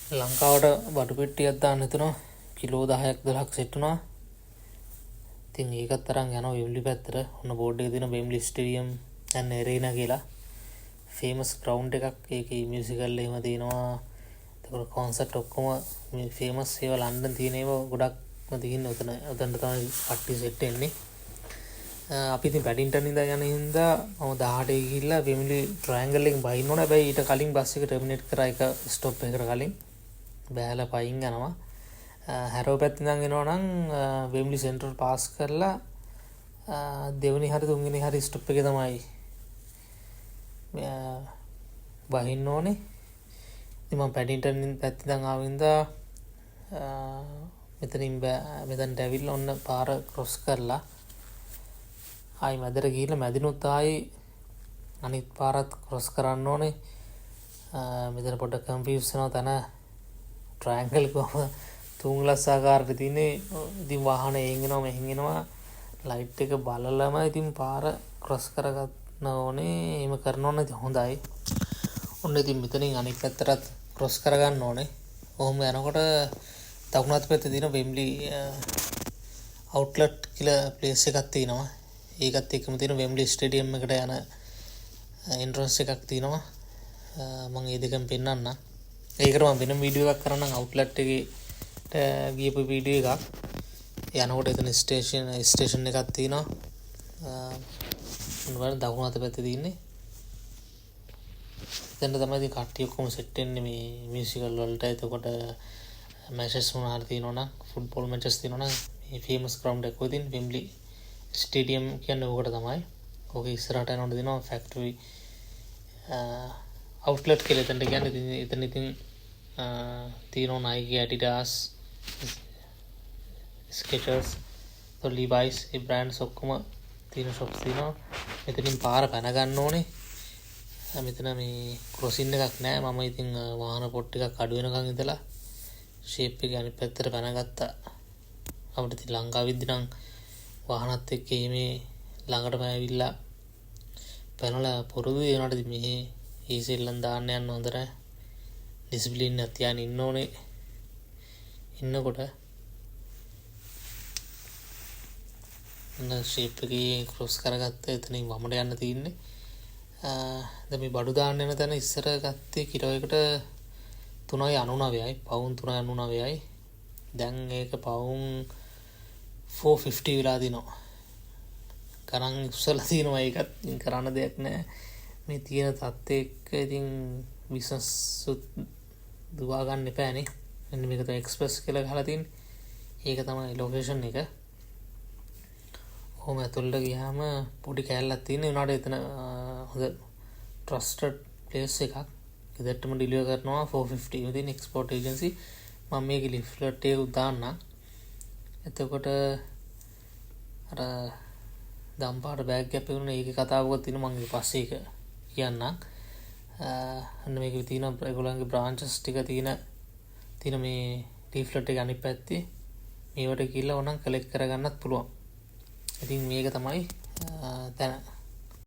ලංකාවට බඩු පෙට්ටියක් දාන්න හිතනවා කිලෝ 10ක් 12ක් සෙට් වුණා. ඉතින් ඒකත් තරම් යනවා වෙම්බලි පැත්තට. ඔන්න බෝඩ් එකේ තියෙන වෙම්බලි ස්ටේඩියම් and arena කියලා ෆේමස් ග්‍රවුන්ඩ් එකක්. ඒකේ මියුසිකල් එහෙම තියෙනවා. ඒතකොට කොන්සර්ට් ඔක්කොම මේ ෆේමස් ඒවා ලන්ඩන් තියෙන ඒවා ගොඩක්ම තියෙන උතන. උතනට තමයි කට්ටිය සෙට් වෙන්නේ. අපි ඉතින් පැඩින්ටන් ඉඳලා යන හින්දා මම 18 ගිහිල්ලා වෙම්බලි ට්‍රයැන්ගල් එකෙන් බහින්න ඕනේ. හැබැයි ඊට කලින් බස් එක ටර්මිනේට් කරා එක ස්ටොප් එකකට කලින්. බෑලා පයින් යනවා. හැරෝ පැත්තෙන් ඉඳන් එනවා නම් වෙම්බලි සෙන්ටරල් පාස් කරලා දෙවෙනි හරි තුන්වෙනි හරි ස්ටොප් එකේ තමයි බහින්න ඕනේ. ඉතින් මම පැඩින්ටන් පැත්තෙන් ඉඳන් ආවින්දා මෙතනට ඇවිල්ලා ඔන්න පාර ක්‍රොස් කරලා ආයි මැදට ගිහිල්ලා මැදිනුත් ආයි අනිත් පාරත් ක්‍රොස් කරන්න ඕනේ. මෙතන පොඩ්ඩක් කන්ෆියුස් වෙනවා තන ට්‍රයැන්ගල් කොහොම තුන්ලස් ආකාරයට තියෙන්නේ. ඉතින් වාහන එහෙන් එනවා මෙහෙන් එනවා ලයිට් එක බලලම ඉතින් පාර ක්‍රොස් කරගන්න ඕනේ. එහෙම කරනවා නම් ඉතින් හොඳයි. ඔන්න ඉතින් මෙතනින් අනිත් පැත්තට ක්‍රොස් කරගන්න ඕනේ. කොහොම යනකොට දකුණත් පැත්තේ තියෙන වෙම්බලි අවුට්ලට් කියලා ප්ලේස් එකක් තියෙනවා. ඒකත් එක්කම තියෙන වෙම්බලි ස්ටේඩියම් එකට යන එන්ට්‍රන්ස් එකක් තියෙනවා. මම ඒ දෙකම පෙන්නන්නම්. ඒකට මම වෙනම වීඩියෝ එකක් කරන්නම් අවුට්ලට් එකේට ගියපු වීඩියෝ එකක්. යනකොට එතන ස්ටේෂන් එකක් තියෙනවා. මොන වල දකුණු අත පැත්තේ තියෙන්නේ. දැන් තමයි ඉතින් කට්ටිය ඔක්කොම සෙට් වෙන්නේ මේ මියුසිකල් වලට. එතකොට මැචස් මොනවා හරි තියෙනවා නම් ෆුට්බෝල් මැචස් තියෙනවා නම් මේ ෆේමස් ග්‍රවුන්ඩ් එක කොහෙද තියෙන්නේ වෙම්බලි ස්ටේඩියම් කියන්නේ ඕකට තමයි. ඕකේ ඉස්සරහට යනකොට දෙනවා ෆැක්ටරි අවුට්ලට් කියලා එතනට කියන්නේ. එතන ඉතින් තියෙනවා Nike, Adidas, Skechers, Levi's ඒ බ්‍රෑන්ඩ්ස් ඔක්කොම තියෙන shops තියෙනවා. මෙතනින් පාර පැන ගන්න ඕනේ. මෙතන මේ ක්‍රොසින් එකක් නෑ. මම ඉතින් වාහන පොට් ටිකක් අඩු වෙනකන් ඉඳලා ෂේප් එක අනිත් පැත්තට පැනගත්තා. අපිට ඉතින් ලංකාවෙද්දි නම් වාහනත් එක්ක මේ ළඟටම ඇවිල්ලා පැනලා පුරුදු වෙනකොට ඉතින් මේ ඊසෙල්ලන් දාන්න යන්න හොඳ නැහැ. ඩිසිප්ලින් එක තියාගෙන ඉන්න ඕනේ. ඉන්නකොට අන්න ෂේප් එකේ ක්‍රොස් කරගත්ත එතනින් වමට යන්න තියෙන්නේ. දැන් මේ බඩු දාන්න යන තැන ඉස්සර ගත්තේ කිලෝ එකට 3.99යි. පවුන් 3.99යි. දැන් ඒක පවුන් 450 වෙලා දිනවා. ගණන් ඉස්සලා තියෙනවා. ඒකත් කරන්න දෙයක් නැහැ. මේ තියෙන තත්ත්වය එක්ක ඉතින් බිස්නස් දුවා ගන්න එපානේ. මෙන්න මේක තමයි එක්ස්ප්‍රස් කියලා ගහලා තියෙන්නේ. ඒක තමයි ලොකේෂන් එක. ඔහොම ඇතුළට ගියාම පොඩි කෑල්ලක් තියෙන උනාට එතන හොඳ ට්‍රස්ටඩ් ප්ලේස් එකක්. ඉදටම ඩිලිවර් කරනවා 450 වදින එක්ස්පෝර්ට් ඒජන්සි. මම මේකේ ලිෆ්ලට් එක දාන්නම්. එතකොට අර දම්පාට බෑග් එකක් පෙවුනේ ඒකේ කතාවකුත් තියෙනවා. මම පස්සේ ඒක කියන්නම්. අන්න මේකේ තියෙන ඒගොල්ලන්ගේ බ්‍රාන්චස් ටික තියෙන මේ ලිෆ්ලට් එක අනිත් පැත්තේ මේවට ගිහලා ඕනම් කලෙක්ට් කරගන්නත් පුළුවන්. ඉතින් මේක තමයි දැන්